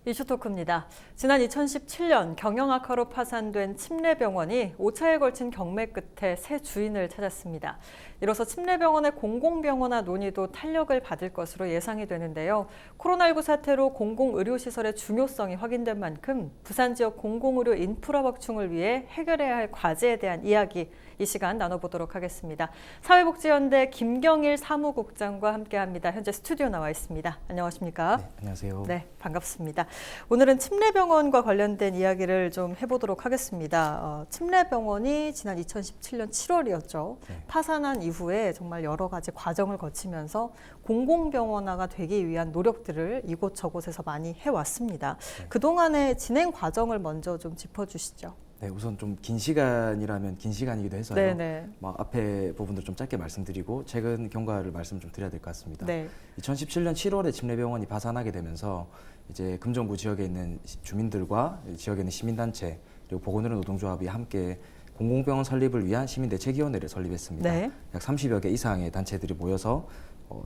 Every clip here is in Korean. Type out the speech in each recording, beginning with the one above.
이슈토크입니다. 지난 2017년 경영악화로 파산된 침례병원이 5차에 걸친 경매 끝에 새 주인을 찾았습니다. 이로써 침례병원의 공공병원화 논의도 탄력을 받을 것으로 예상이 되는데요. 코로나19 사태로 공공의료시설의 중요성이 확인된 만큼 부산 지역 공공의료 인프라 확충을 위해 해결해야 할 과제에 대한 이야기 이 시간 나눠보도록 하겠습니다. 사회복지연대 김경일 사무국장과 함께합니다. 현재 스튜디오 나와 있습니다. 안녕하십니까? 네, 안녕하세요. 네, 반갑습니다. 오늘은 침례병원과 관련된 이야기를 좀 해보도록 하겠습니다. 침례병원이 지난 2017년 7월이었죠. 네. 파산한 이후에 정말 여러 가지 과정을 거치면서 공공병원화가 되기 위한 노력들을 이곳저곳에서 많이 해왔습니다. 네. 그동안의 진행 과정을 먼저 좀 짚어주시죠. 네, 우선 좀 긴 시간이라면 긴 시간이기도 해서요. 네네. 앞에 부분들 좀 짧게 말씀드리고 최근 경과를 말씀 좀 드려야 될 것 같습니다. 네. 2017년 7월에 침례병원이 파산하게 되면서 이제 금정구 지역에 있는 주민들과 지역에 있는 시민단체 그리고 보건의료 노동조합이 함께 공공병원 설립을 위한 시민대책위원회를 설립했습니다. 네. 약 30여 개 이상의 단체들이 모여서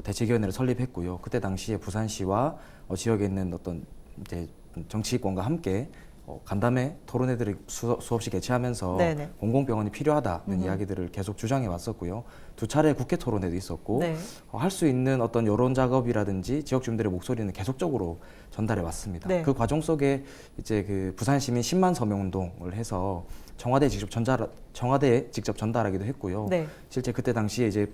대책위원회를 설립했고요. 그때 당시에 부산시와 지역에 있는 어떤 이제 정치권과 함께 간담회 토론회들을 수없이 개최하면서 네네. 공공병원이 필요하다는 이야기들을 계속 주장해 왔었고요. 두 차례 국회 토론회도 있었고 네. 할 수 있는 어떤 여론 작업이라든지 지역 주민들의 목소리는 계속적으로 전달해 왔습니다. 네. 그 과정 속에 이제 그 부산 시민 10만 서명 운동을 해서 청와대에 직접 전달하기도 했고요. 네. 실제 그때 당시에 이제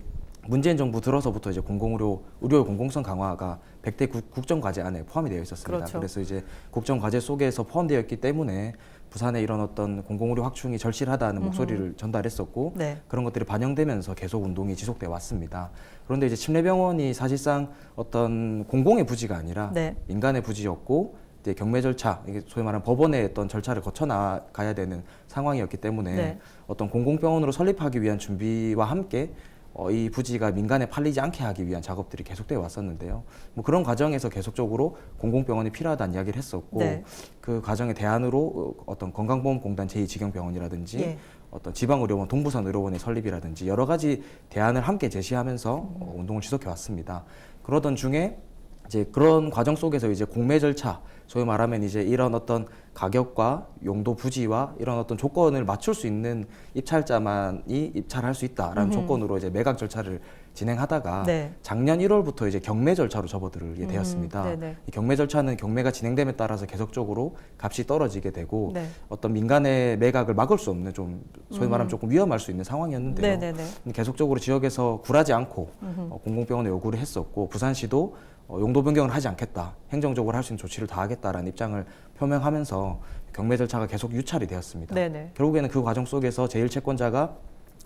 문재인 정부 들어서부터 이제 의료의 공공성 강화가 100대 국정과제 안에 포함이 되어 있었습니다. 그렇죠. 그래서 이제 국정과제 속에서 포함되어 있기 때문에 부산의 이런 어떤 공공의료 확충이 절실하다는 목소리를 전달했었고 네. 그런 것들이 반영되면서 계속 운동이 지속돼 왔습니다. 그런데 이제 침례병원이 사실상 어떤 공공의 부지가 아니라 네. 민간의 부지였고 이제 경매 절차, 이게 소위 말하는 법원의 어떤 절차를 거쳐 나가야 되는 상황이었기 때문에 네. 어떤 공공병원으로 설립하기 위한 준비와 함께 이 부지가 민간에 팔리지 않게 하기 위한 작업들이 계속되어 왔었는데요. 뭐 그런 과정에서 계속적으로 공공병원이 필요하다는 이야기를 했었고 네. 그 과정의 대안으로 어떤 건강보험공단 제2직영병원이라든지 예. 어떤 지방의료원, 동부산 의료원의 설립이라든지 여러 가지 대안을 함께 제시하면서 운동을 지속해 왔습니다. 그러던 중에 이제 그런 과정 속에서 이제 공매 절차, 소위 말하면 이제 이런 어떤 가격과 용도 부지와 이런 어떤 조건을 맞출 수 있는 입찰자만이 입찰할 수 있다라는 조건으로 이제 매각 절차를 진행하다가 네. 작년 1월부터 이제 경매 절차로 접어들게 되었습니다. 네네. 이 경매 절차는 경매가 진행됨에 따라서 계속적으로 값이 떨어지게 되고 네. 어떤 민간의 매각을 막을 수 없는 좀 소위 말하면 조금 위험할 수 있는 상황이었는데요. 네네네. 계속적으로 지역에서 굴하지 않고 공공병원에 요구를 했었고 부산시도 용도 변경을 하지 않겠다, 행정적으로 할 수 있는 조치를 다하겠다라는 입장을 표명하면서 경매 절차가 계속 유찰이 되었습니다. 네네. 결국에는 그 과정 속에서 제1채권자가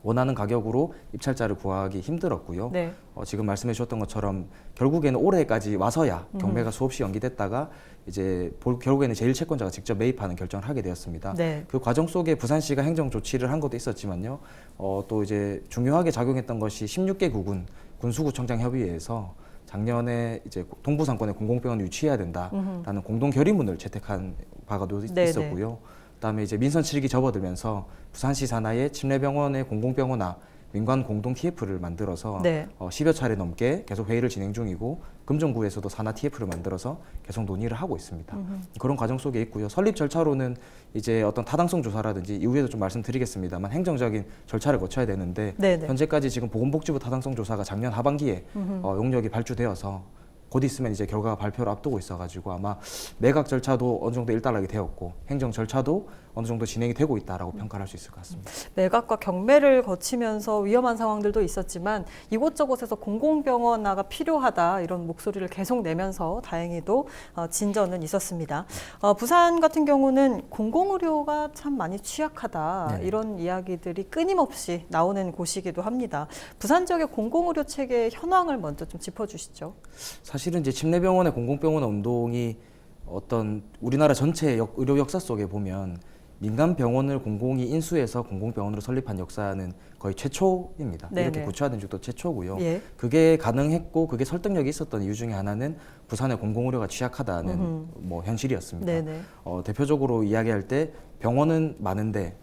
원하는 가격으로 입찰자를 구하기 힘들었고요. 네. 지금 말씀해 주셨던 것처럼 결국에는 올해까지 와서야 경매가 수없이 연기됐다가 이제 결국에는 제1채권자가 직접 매입하는 결정을 하게 되었습니다. 네. 그 과정 속에 부산시가 행정 조치를 한 것도 있었지만요. 또 이제 중요하게 작용했던 것이 16개 구군 군수구청장 협의회에서 작년에 이제 동부상권에 공공병원을 유치해야 된다라는 공동 결의문을 채택한 바가 네네. 있었고요. 그다음에 이제 민선 7기 접어들면서 부산시 산하의 침례병원의 공공병원화 민관 공동 TF를 만들어서 네. 10여 차례 넘게 계속 회의를 진행 중이고 금정구에서도 산하 TF를 만들어서 계속 논의를 하고 있습니다. 그런 과정 속에 있고요. 설립 절차로는 이제 어떤 타당성 조사라든지 이후에도 좀 말씀드리겠습니다만 행정적인 절차를 거쳐야 되는데 네네. 현재까지 지금 보건복지부 타당성 조사가 작년 하반기에 용역이 발주되어서 곧 있으면 이제 결과가 발표를 앞두고 있어가지고 아마 매각 절차도 어느 정도 일단락이 되었고 행정 절차도 어느 정도 진행이 되고 있다라고 평가를 할 수 있을 것 같습니다. 매각과 경매를 거치면서 위험한 상황들도 있었지만 이곳저곳에서 공공병원화가 필요하다 이런 목소리를 계속 내면서 다행히도 진전은 있었습니다. 부산 같은 경우는 공공의료가 참 많이 취약하다 네. 이런 이야기들이 끊임없이 나오는 곳이기도 합니다. 부산 지역의 공공의료 체계의 현황을 먼저 좀 짚어주시죠. 사실은 이제 침례병원의 공공병원 운동이 어떤 우리나라 전체 의료 역사 속에 보면 민간 병원을 공공이 인수해서 공공병원으로 설립한 역사는 거의 최초입니다. 네네. 이렇게 구체화된 적도 최초고요. 예. 그게 가능했고 그게 설득력이 있었던 이유 중에 하나는 부산의 공공의료가 취약하다는 뭐 현실이었습니다. 네네. 대표적으로 이야기할 때 병원은 많은데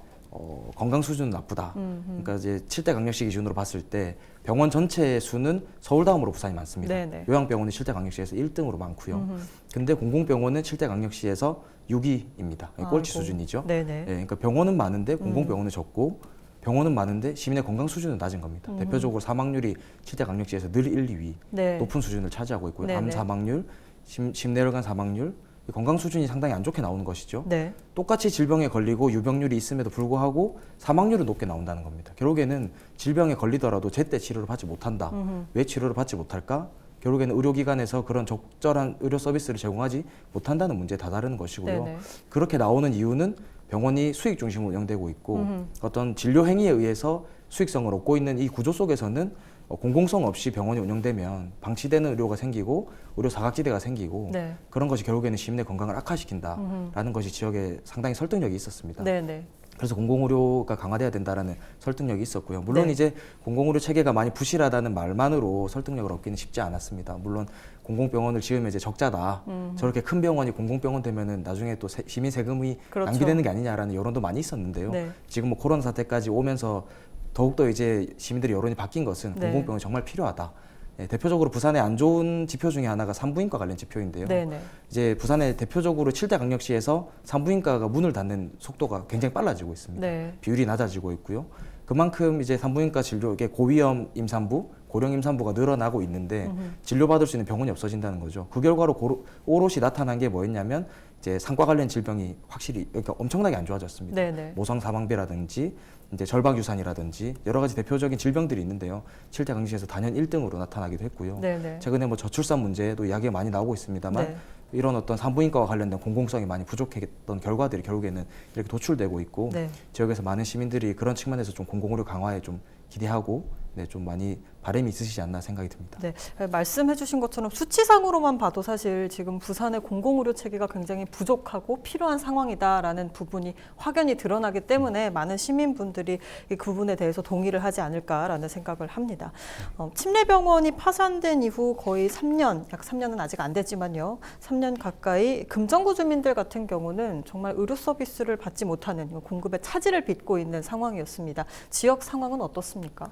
건강 수준은 나쁘다. 그러니까 이제 7대 강력시 기준으로 봤을 때 병원 전체 수는 서울 다음으로 부산이 많습니다. 네네. 요양병원은 7대 강력시에서 1등으로 많고요. 근데 공공병원은 7대 강력시에서 6위입니다. 꼴찌 아이고. 수준이죠. 네네. 예, 그러니까 병원은 많은데 공공병원은 적고 병원은 많은데 시민의 건강 수준은 낮은 겁니다. 대표적으로 사망률이 7대 강력시에서 늘 1, 2위 네. 높은 수준을 차지하고 있고요. 네네. 암 사망률, 심내혈관 사망률, 건강 수준이 상당히 안 좋게 나오는 것이죠. 네. 똑같이 질병에 걸리고 유병률이 있음에도 불구하고 사망률은 높게 나온다는 겁니다. 결국에는 질병에 걸리더라도 제때 치료를 받지 못한다. 왜 치료를 받지 못할까? 결국에는 의료기관에서 그런 적절한 의료 서비스를 제공하지 못한다는 문제에 다다르는 것이고요. 네네. 그렇게 나오는 이유는 병원이 수익 중심으로 운영되고 있고 어떤 진료 행위에 의해서 수익성을 얻고 있는 이 구조 속에서는 공공성 없이 병원이 운영되면 방치되는 의료가 생기고 의료 사각지대가 생기고 네. 그런 것이 결국에는 시민의 건강을 악화시킨다라는 것이 지역에 상당히 설득력이 있었습니다. 네네. 그래서 공공의료가 강화돼야 된다라는 설득력이 있었고요. 물론 네. 이제 공공의료 체계가 많이 부실하다는 말만으로 설득력을 얻기는 쉽지 않았습니다. 물론 공공병원을 지으면 이제 적자다. 저렇게 큰 병원이 공공병원 되면은 나중에 또 시민 세금이 그렇죠. 낭비되는 게 아니냐라는 여론도 많이 있었는데요. 네. 지금 뭐 코로나 사태까지 오면서 더욱더 이제 시민들의 여론이 바뀐 것은 네. 공공병원이 정말 필요하다. 예, 대표적으로 부산의 안 좋은 지표 중에 하나가 산부인과 관련 지표인데요. 네네. 이제 부산의 대표적으로 7대 강력시에서 산부인과가 문을 닫는 속도가 굉장히 빨라지고 있습니다. 네. 비율이 낮아지고 있고요. 그만큼 이제 산부인과 진료의 고위험 임산부, 고령 임산부가 늘어나고 있는데 진료받을 수 있는 병원이 없어진다는 거죠. 그 결과로 오롯이 나타난 게 뭐였냐면 이제 산과 관련 질병이 확실히 그러니까 엄청나게 안 좋아졌습니다. 네네. 모성 사망비라든지 이제 절박 유산이라든지 여러 가지 대표적인 질병들이 있는데요. 7대 강력시에서 단연 1등으로 나타나기도 했고요. 네네. 최근에 뭐 저출산 문제도 이야기가 많이 나오고 있습니다만 네. 이런 어떤 산부인과와 관련된 공공성이 많이 부족했던 결과들이 결국에는 이렇게 도출되고 있고 네. 지역에서 많은 시민들이 그런 측면에서 좀 공공의료 강화에 좀 기대하고 네, 좀 많이 바람이 있으시지 않나 생각이 듭니다. 네, 말씀해 주신 것처럼 수치상으로만 봐도 사실 지금 부산의 공공의료 체계가 굉장히 부족하고 필요한 상황이다라는 부분이 확연히 드러나기 때문에 많은 시민분들이 이 부분에 대해서 동의를 하지 않을까라는 생각을 합니다. 침례병원이 파산된 이후 거의 3년, 약 3년은 아직 안 됐지만요. 3년 가까이 금정구 주민들 같은 경우는 정말 의료 서비스를 받지 못하는 공급의 차질을 빚고 있는 상황이었습니다. 지역 상황은 어떻습니까?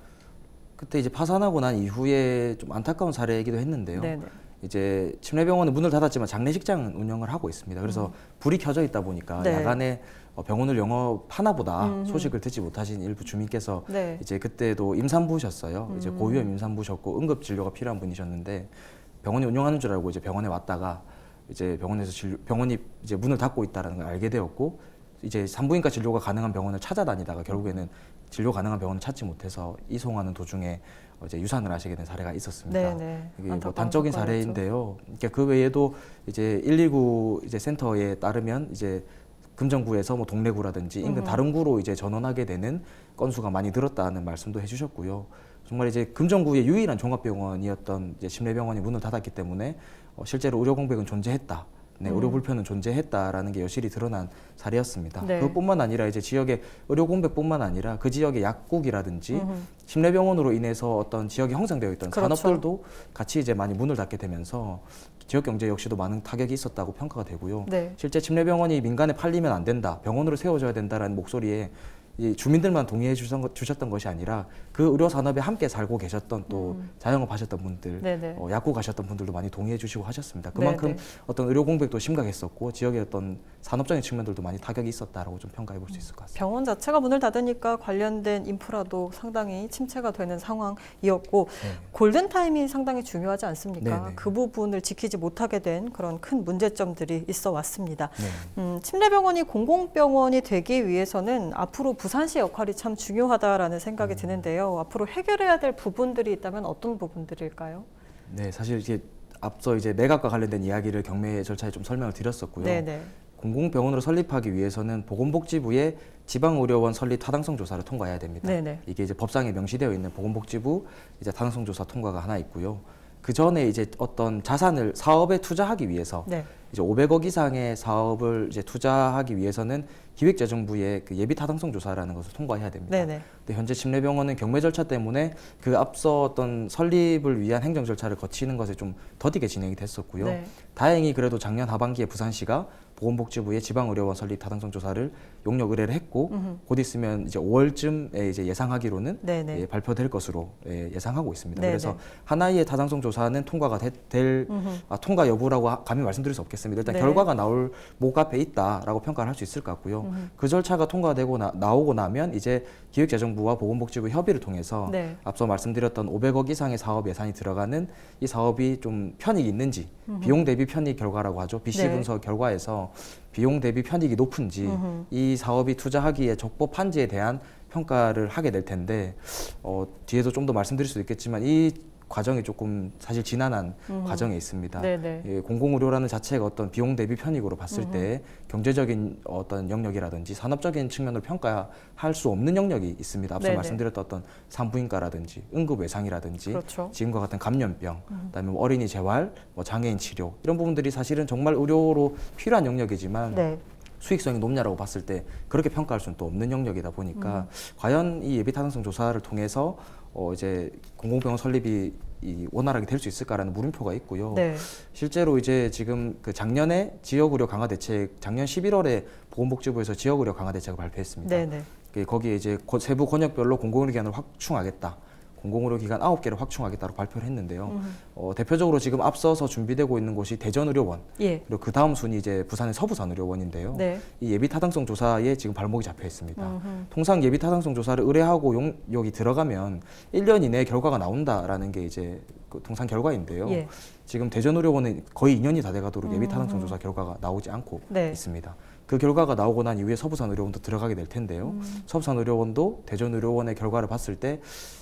그때 이제 파산하고 난 이후에 좀 안타까운 사례이기도 했는데요. 네네. 이제 침례병원은 문을 닫았지만 장례식장 운영을 하고 있습니다. 그래서 불이 켜져 있다 보니까 네. 야간에 병원을 영업하나 보다 소식을 듣지 못하신 일부 주민께서 네. 이제 그때도 임산부셨어요. 이제 고위험 임산부셨고 응급 진료가 필요한 분이셨는데 병원이 운영하는 줄 알고 이제 병원에 왔다가 이제 병원이 이제 문을 닫고 있다는 걸 알게 되었고 이제 산부인과 진료가 가능한 병원을 찾아다니다가 결국에는 진료 가능한 병원을 찾지 못해서 이송하는 도중에 이제 유산을 하시게 된 사례가 있었습니다. 네네. 이게 뭐 안타까운 단적인 사건이었죠. 사례인데요. 그러니까 그 외에도 이제 119 이제 센터에 따르면 이제 금정구에서 뭐 동래구라든지 인근 다른 구로 이제 전원하게 되는 건수가 많이 늘었다는 말씀도 해주셨고요. 정말 이제 금정구의 유일한 종합병원이었던 이제 침례병원이 문을 닫았기 때문에 실제로 의료 공백은 존재했다. 네, 의료 불편은 존재했다라는 게 여실히 드러난 사례였습니다. 네. 그것뿐만 아니라 이제 지역의 의료 공백뿐만 아니라 그 지역의 약국이라든지 침례병원으로 인해서 어떤 지역이 형성되어 있던 그렇죠. 산업들도 같이 이제 많이 문을 닫게 되면서 지역 경제 역시도 많은 타격이 있었다고 평가가 되고요. 네. 실제 침례병원이 민간에 팔리면 안 된다, 병원으로 세워져야 된다라는 목소리에 이 주민들만 동의해 주셨던 것이 아니라 그 의료 산업에 함께 살고 계셨던 또 자영업 하셨던 분들, 네네. 약국 가셨던 분들도 많이 동의해 주시고 하셨습니다. 그만큼 네네. 어떤 의료 공백도 심각했었고 지역의 어떤 산업적인 측면들도 많이 타격이 있었다라고 좀 평가해 볼 수 있을 것 같습니다. 병원 자체가 문을 닫으니까 관련된 인프라도 상당히 침체가 되는 상황이었고 골든타임이 상당히 중요하지 않습니까? 네네. 그 부분을 지키지 못하게 된 그런 큰 문제점들이 있어 왔습니다. 네. 침례병원이 공공병원이 되기 위해서는 앞으로 부산시 역할이 참 중요하다라는 생각이 드는데요. 앞으로 해결해야 될 부분들이 있다면 어떤 부분들일까요? 네, 사실 이제 앞서 이제 내각과 관련된 이야기를 경매 절차에 좀 설명을 드렸었고요. 네네. 공공병원으로 설립하기 위해서는 보건복지부의 지방의료원 설립 타당성 조사를 통과해야 됩니다. 네네. 이게 이제 법상에 명시되어 있는 보건복지부 이제 타당성 조사 통과가 하나 있고요. 그 전에 이제 어떤 자산을 사업에 투자하기 위해서 네. 이제 500억 이상의 사업을 이제 투자하기 위해서는 기획재정부의 그 예비 타당성 조사라는 것을 통과해야 됩니다. 네네. 근데 현재 침례병원은 경매 절차 때문에 그 앞서 어떤 설립을 위한 행정 절차를 거치는 것에 좀 더디게 진행이 됐었고요. 네. 다행히 그래도 작년 하반기에 부산시가 보건복지부의 지방의료원 설립 타당성 조사를 용역 의뢰를 했고 곧 있으면 이제 5월쯤에 이제 예상하기로는 네네. 발표될 것으로 예상하고 있습니다. 네네. 그래서 하나의 타당성 조사는 통과가 통과 여부라고 감히 말씀드릴 수 없겠습니다. 일단 네. 결과가 나올 목 앞에 있다라고 평가를 할 수 있을 것 같고요. 그 절차가 통과되고 나오고 나면 이제 기획재정부와 보건복지부 협의를 통해서 네. 앞서 말씀드렸던 500억 이상의 사업 예산이 들어가는 이 사업이 좀 편익이 있는지 비용 대비 편익 결과라고 하죠. BC 네. 분석 결과에서 비용 대비 편익이 높은지 이 사업이 투자하기에 적법한지에 대한 평가를 하게 될 텐데 뒤에도 좀 더 말씀드릴 수도 있겠지만 이 과정이 조금 사실 지난한 과정에 있습니다. 네네. 예, 공공의료라는 자체가 어떤 비용 대비 편익으로 봤을 때 경제적인 어떤 영역이라든지 산업적인 측면으로 평가할 수 없는 영역이 있습니다. 앞서 네네. 말씀드렸던 어떤 산부인과라든지 응급외상이라든지 그렇죠. 지금과 같은 감염병, 그다음에 뭐 어린이 재활, 뭐 장애인 치료 이런 부분들이 사실은 정말 의료로 필요한 영역이지만 네. 수익성이 높냐라고 봤을 때 그렇게 평가할 수는 또 없는 영역이다 보니까 과연 이 예비 타당성 조사를 통해서 이제 공공병원 설립이 원활하게 될 수 있을까라는 물음표가 있고요. 네. 실제로 이제 지금 그 작년에 지역의료 강화 대책, 작년 11월에 보건복지부에서 지역의료 강화 대책을 발표했습니다. 네네. 거기에 이제 세부 권역별로 공공의료 기관을 확충하겠다. 공공의료 기관 9개를 확충하겠다고 발표를 했는데요. 대표적으로 지금 앞서서 준비되고 있는 곳이 대전의료원, 예. 그리고 그 다음 순위 이제 부산의 서부산의료원인데요. 네. 이 예비 타당성 조사에 지금 발목이 잡혀 있습니다. 통상 예비 타당성 조사를 의뢰하고 용역이 들어가면 1년 이내에 결과가 나온다라는 게 이제 그 통상 결과인데요. 예. 지금 대전의료원은 거의 2년이 다 돼가도록 예비 타당성 조사 결과가 나오지 않고 네. 있습니다. 그 결과가 나오고 난 이후에 서부산의료원도 들어가게 될 텐데요. 서부산의료원도 대전의료원의 결과를 봤을 때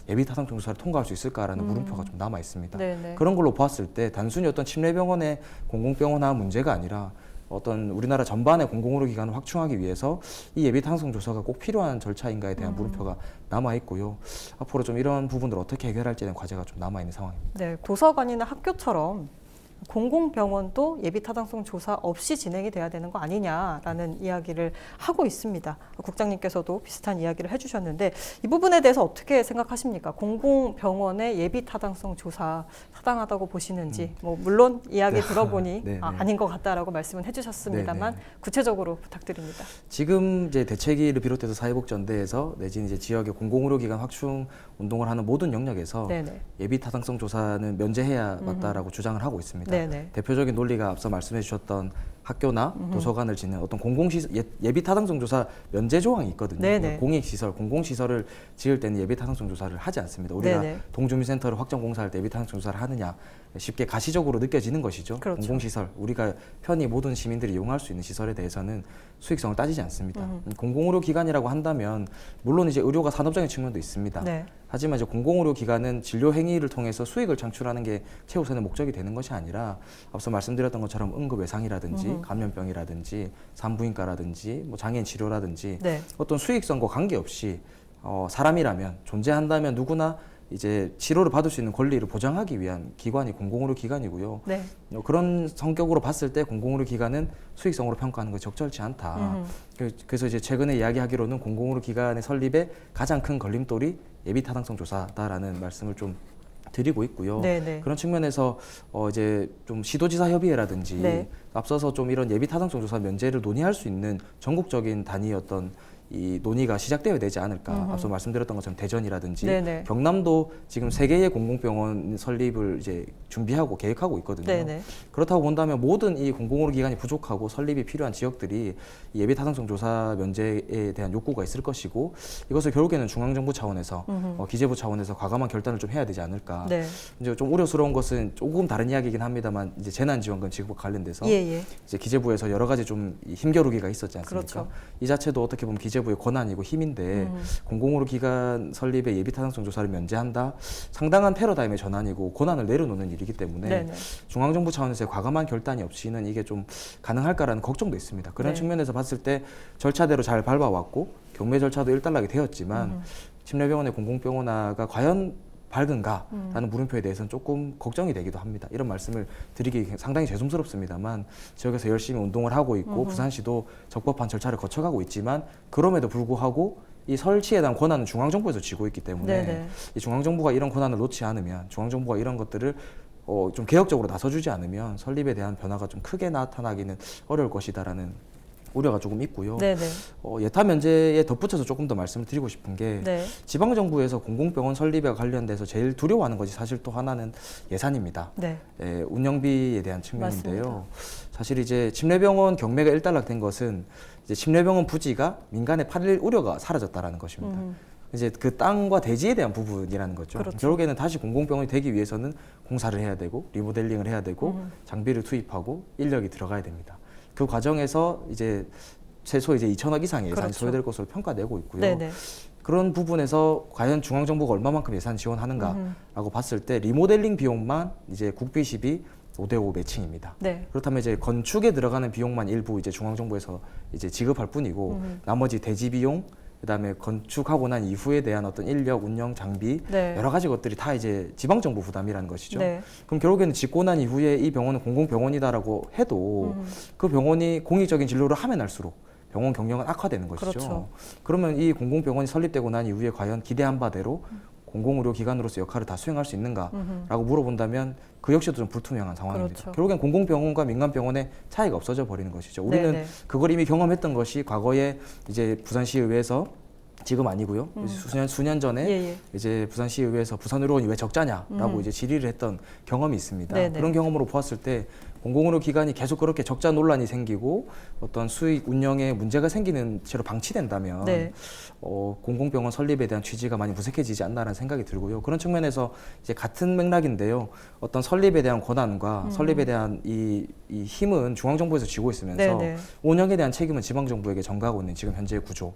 예비 타당성 조사를 통과할 수 있을까라는 물음표가 좀 남아 있습니다. 네네. 그런 걸로 봤을 때 단순히 어떤 침례병원의 공공병원화 문제가 아니라 어떤 우리나라 전반의 공공의료 기관을 확충하기 위해서 이 예비 타당성 조사가 꼭 필요한 절차인가에 대한 물음표가 남아 있고요. 앞으로 좀 이런 부분들을 어떻게 해결할지에 대한 과제가 좀 남아 있는 상황입니다. 네, 도서관이나 학교처럼 공공병원도 예비 타당성 조사 없이 진행이 돼야 되는 거 아니냐라는 이야기를 하고 있습니다. 국장님께서도 비슷한 이야기를 해주셨는데 이 부분에 대해서 어떻게 생각하십니까? 공공병원의 예비 타당성 조사 타당하다고 보시는지 뭐 물론 이야기 네. 들어보니 네, 네. 아닌 것 같다라고 말씀은 해주셨습니다만 네, 네. 구체적으로 부탁드립니다. 지금 이제 대책위를 비롯해서 사회복지연대에서 내지는 이제 지역의 공공의료기관 확충 운동을 하는 모든 영역에서 네네. 예비 타당성 조사는 면제해야 맞다라고 주장을 하고 있습니다. 네네. 대표적인 논리가 앞서 말씀해 주셨던 학교나 도서관을 짓는 어떤 공공시설, 예비 타당성 조사 면제 조항이 있거든요. 네네. 공익시설, 공공시설을 지을 때는 예비 타당성 조사를 하지 않습니다. 우리가 네네. 동주민센터를 확정 공사할 때 예비 타당성 조사를 하느냐 쉽게 가시적으로 느껴지는 것이죠. 그렇죠. 공공시설, 우리가 편히 모든 시민들이 이용할 수 있는 시설에 대해서는 수익성을 따지지 않습니다. 공공의료 기관이라고 한다면 물론 이제 의료가 산업적인 측면도 있습니다. 네. 하지만 이제 공공의료 기관은 진료 행위를 통해서 수익을 창출하는 게 최우선의 목적이 되는 것이 아니라 앞서 말씀드렸던 것처럼 응급외상이라든지 감염병이라든지 산부인과라든지 뭐 장애인 치료라든지 네. 어떤 수익성과 관계없이 사람이라면 존재한다면 누구나 이제 치료를 받을 수 있는 권리를 보장하기 위한 기관이 공공의료 기관이고요. 네. 그런 성격으로 봤을 때 공공의료 기관은 수익성으로 평가하는 것이 적절치 않다. 그래서 이제 최근에 이야기하기로는 공공의료 기관의 설립에 가장 큰 걸림돌이 예비 타당성 조사다라는 말씀을 좀 드리고 있고요. 네네. 그런 측면에서 이제 좀 시도지사 협의회라든지 네. 앞서서 좀 이런 예비 타당성 조사 면제를 논의할 수 있는 전국적인 단위의 어떤 이 논의가 시작되어야 되지 않을까. 앞서 말씀드렸던 것처럼 대전이라든지 네네. 경남도 지금 3개의 공공병원 설립을 이제 준비하고 계획하고 있거든요. 네네. 그렇다고 본다면 모든 이 공공의료 기관이 부족하고 설립이 필요한 지역들이 이 예비 타당성 조사 면제에 대한 욕구가 있을 것이고 이것을 결국에는 중앙정부 차원에서 기재부 차원에서 과감한 결단을 좀 해야 되지 않을까. 네. 이제 좀 우려스러운 것은 조금 다른 이야기이긴 합니다만 이제 재난지원금 지급과 관련돼서 예. 이제 기재부에서 여러 가지 좀 힘겨루기가 있었지 않습니까? 그렇죠. 이 자체도 어떻게 보면 기재부의 권한이고 힘인데 공공의료 기관 설립의 예비 타당성 조사를 면제한다. 상당한 패러다임의 전환이고 권한을 내려놓는 일이기 때문에 네네. 중앙정부 차원에서의 과감한 결단이 없이는 이게 좀 가능할까라는 걱정도 있습니다. 그런 네. 측면에서 봤을 때 절차대로 잘 밟아왔고 경매 절차도 일단락이 되었지만 침례병원의 공공병원화가 과연 밝은가라는 물음표에 대해서는 조금 걱정이 되기도 합니다. 이런 말씀을 드리기 상당히 죄송스럽습니다만 지역에서 열심히 운동을 하고 있고 부산시도 적법한 절차를 거쳐가고 있지만 그럼에도 불구하고 이 설치에 대한 권한은 중앙정부에서 쥐고 있기 때문에 네네. 이 중앙정부가 이런 권한을 놓지 않으면 중앙정부가 이런 것들을 좀 개혁적으로 나서주지 않으면 설립에 대한 변화가 좀 크게 나타나기는 어려울 것이다라는 우려가 조금 있고요. 네네. 예타 면제에 덧붙여서 조금 더 말씀을 드리고 싶은 게 네. 지방정부에서 공공병원 설립에 관련돼서 제일 두려워하는 것이 사실 또 하나는 예산입니다. 네. 운영비에 대한 측면인데요. 맞습니다. 사실 이제 침례병원 경매가 일단락된 것은 이제 침례병원 부지가 민간의 팔릴 우려가 사라졌다라는 것입니다. 이제 그 땅과 대지에 대한 부분이라는 거죠. 그렇죠. 결국에는 다시 공공병원이 되기 위해서는 공사를 해야 되고 리모델링을 해야 되고 장비를 투입하고 인력이 들어가야 됩니다. 그 과정에서 이제 최소 이제 2천억 이상의 예산이 그렇죠. 소요될 것으로 평가되고 있고요. 네네. 그런 부분에서 과연 중앙정부가 얼마만큼 예산 지원하는가라고 봤을 때 리모델링 비용만 이제 국비시비 5대5 매칭입니다. 네. 그렇다면 이제 건축에 들어가는 비용만 일부 이제 중앙정부에서 이제 지급할 뿐이고 나머지 대지 비용, 그다음에 건축하고 난 이후에 대한 어떤 인력, 운영, 장비 네. 여러 가지 것들이 다 이제 지방정부 부담이라는 것이죠. 네. 그럼 결국에는 짓고 난 이후에 이 병원은 공공병원이다라고 해도 그 병원이 공익적인 진료를 하면 할수록 병원 경영은 악화되는 것이죠. 그렇죠. 그러면 이 공공병원이 설립되고 난 이후에 과연 기대한 바대로 공공의료기관으로서 역할을 다 수행할 수 있는가라고 물어본다면 그 역시도 좀 불투명한 상황입니다. 그렇죠. 결국엔 공공병원과 민간병원의 차이가 없어져 버리는 것이죠. 우리는 네네. 그걸 이미 경험했던 것이 과거에 이제 부산시의회에서 지금 아니고요. 수년 전에 예. 이제 부산시의회에서 부산의료원이 왜 적자냐라고 이제 질의를 했던 경험이 있습니다. 네네. 그런 경험으로 보았을 때 공공의료기관이 계속 그렇게 적자 논란이 생기고 어떤 수익 운영에 문제가 생기는 채로 방치된다면 네. 공공병원 설립에 대한 취지가 많이 무색해지지 않나라는 생각이 들고요. 그런 측면에서 이제 같은 맥락인데요. 어떤 설립에 대한 권한과 설립에 대한 이 힘은 중앙정부에서 쥐고 있으면서 네네. 운영에 대한 책임은 지방정부에게 전가하고 있는 지금 현재의 구조.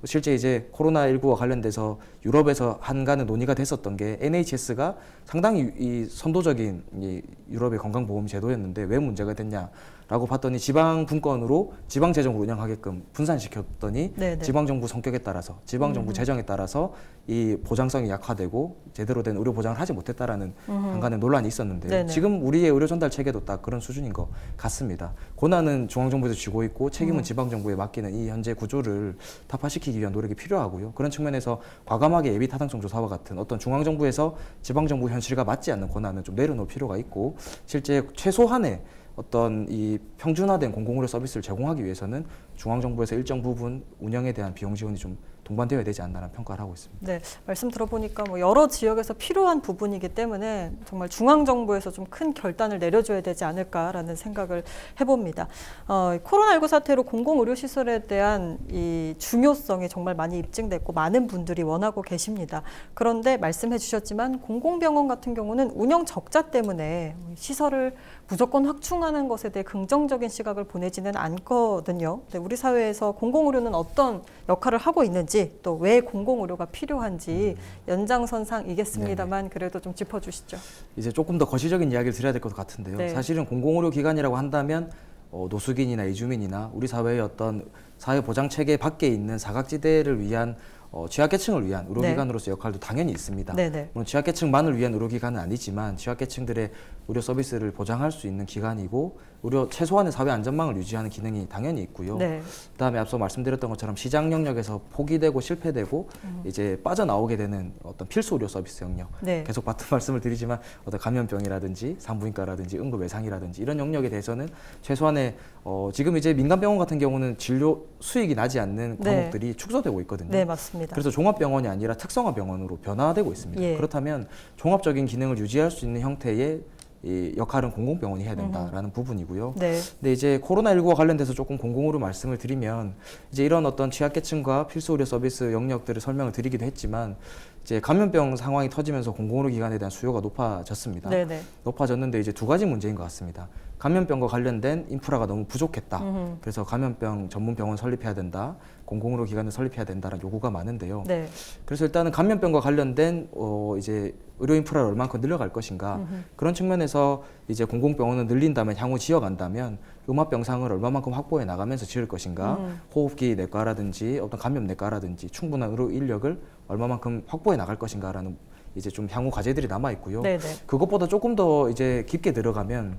실제 이제 코로나19와 관련돼서 유럽에서 한간의 논의가 됐었던 게 NHS가 상당히 이 선도적인 이 유럽의 건강보험 제도였는데 왜 문제가 됐냐라고 봤더니 지방 분권으로 지방 재정으로 운영하게끔 분산시켰더니 네네. 지방 정부 성격에 따라서 지방 정부 재정에 따라서 이 보장성이 약화되고 제대로 된 의료 보장을 하지 못했다라는 한간의 논란이 있었는데요. 네네. 지금 우리의 의료 전달 체계도 딱 그런 수준인 것 같습니다. 권한은 중앙 정부에서 쥐고 있고 책임은 지방 정부에 맡기는 이 현재 구조를 타파시키기 위한 노력이 필요하고요. 그런 측면에서 과감하게 예비 타당성 조사와 같은 어떤 중앙 정부에서 지방 정부 현실과 맞지 않는 권한은 좀 내려놓을 필요가 있고 실제 최소한의 어떤 이 평준화된 공공의료 서비스를 제공하기 위해서는 중앙정부에서 일정 부분 운영에 대한 비용 지원이 좀 동반되어야 되지 않나라는 평가를 하고 있습니다. 네, 말씀 들어보니까 뭐 여러 지역에서 필요한 부분이기 때문에 정말 중앙정부에서 좀 큰 결단을 내려줘야 되지 않을까라는 생각을 해봅니다. 코로나19 사태로 공공의료시설에 대한 이 중요성이 정말 많이 입증됐고 많은 분들이 원하고 계십니다. 그런데 말씀해 주셨지만 공공병원 같은 경우는 운영 적자 때문에 시설을 무조건 확충하는 것에 대해 긍정적인 시각을 보내지는 않거든요. 네, 우리 사회에서 공공의료는 어떤 역할을 하고 있는지 또 왜 공공의료가 필요한지 연장선상이겠습니다만 그래도 좀 짚어주시죠. 이제 조금 더 거시적인 이야기를 드려야 될 것 같은데요. 네. 사실은 공공의료 기관이라고 한다면 노숙인이나 이주민이나 우리 사회의 어떤 사회 보장 체계 밖에 있는 사각지대를 위한 취약계층을 위한 의료기관으로서 역할도 당연히 있습니다. 네네. 물론 취약계층만을 위한 의료기관은 아니지만 취약계층들의 의료 서비스를 보장할 수 있는 기관이고 최소한의 사회 안전망을 유지하는 기능이 당연히 있고요. 네. 그다음에 앞서 말씀드렸던 것처럼 시장 영역에서 포기되고 실패되고 이제 빠져나오게 되는 어떤 필수 의료 서비스 영역. 네. 계속 같은 말씀을 드리지만 어떤 감염병이라든지 산부인과라든지 응급외상이라든지 이런 영역에 대해서는 최소한의 지금 이제 민간병원 같은 경우는 진료 수익이 나지 않는 네. 과목들이 축소되고 있거든요. 네, 맞습니다. 그래서 종합병원이 아니라 특성화 병원으로 변화되고 있습니다. 예. 그렇다면 종합적인 기능을 유지할 수 있는 형태의 이 역할은 공공병원이 해야 된다라는 부분이고요. 네. 근데 이제 코로나19와 관련돼서 조금 공공으로 말씀을 드리면 이제 이런 어떤 취약계층과 필수 의료 서비스 영역들을 설명을 드리기도 했지만 이제 감염병 상황이 터지면서 공공의료 기관에 대한 수요가 높아졌습니다. 네네. 높아졌는데 이제 두 가지 문제인 것 같습니다. 감염병과 관련된 인프라가 너무 부족했다. 그래서 감염병 전문 병원 설립해야 된다. 공공의료 기관을 설립해야 된다는 요구가 많은데요. 네. 그래서 일단은 감염병과 관련된 이제 의료 인프라를 얼마만큼 늘려갈 것인가 그런 측면에서 이제 공공병원을 늘린다면 향후 지어간다면 음압병상을 얼마만큼 확보해 나가면서 지을 것인가 호흡기 내과라든지 어떤 감염 내과라든지 충분한 의료 인력을 얼마만큼 확보해 나갈 것인가라는 이제 좀 향후 과제들이 남아 있고요. 네네. 그것보다 조금 더 이제 깊게 들어가면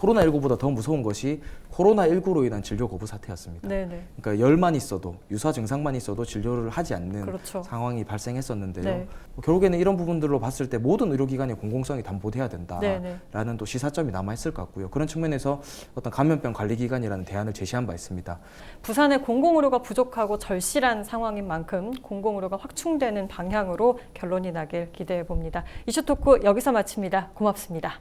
코로나19보다 더 무서운 것이 코로나19로 인한 진료 거부 사태였습니다. 네네. 그러니까 열만 있어도 유사 증상만 있어도 진료를 하지 않는 그렇죠. 상황이 발생했었는데요. 네. 결국에는 이런 부분들로 봤을 때 모든 의료기관의 공공성이 담보돼야 된다라는 네네. 또 시사점이 남아 있을 것 같고요. 그런 측면에서 어떤 감염병 관리기관이라는 대안을 제시한 바 있습니다. 부산의 공공의료가 부족하고 절실한 상황인 만큼 공공의료가 확충되는 방향으로 결론이 나길 기대해 봅니다. 이슈토크 여기서 마칩니다. 고맙습니다.